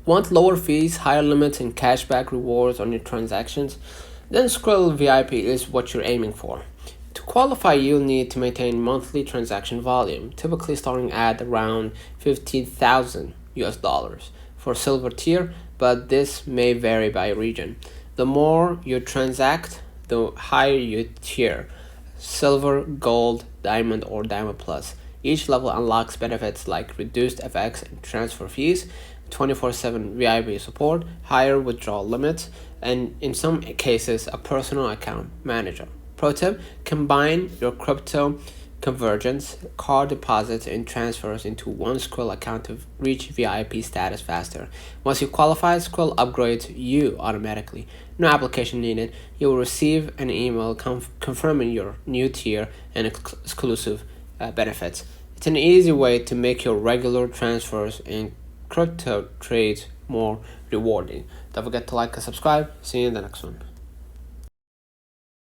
Want lower fees, higher limits, and cashback rewards on your transactions? Then Skrill VIP is what you're aiming for. To qualify, you'll need to maintain monthly transaction volume, typically starting at around 15,000 US dollars for silver tier, but this may vary by region. The more you transact, the higher your tier: silver, gold, diamond, or diamond plus. Each level unlocks benefits like reduced FX and transfer fees, 24/7 VIP support, higher withdrawal limits, and in some cases, a personal account manager. Pro tip: combine your crypto convergence, card deposits, and transfers into one Skrill account to reach VIP status faster. Once you qualify, Skrill upgrades you automatically. No application needed. You will receive an email confirming your new tier and exclusive benefits. It's an easy way to make your regular transfers and crypto trades more rewarding. Don't forget to like and subscribe. See you in the next one.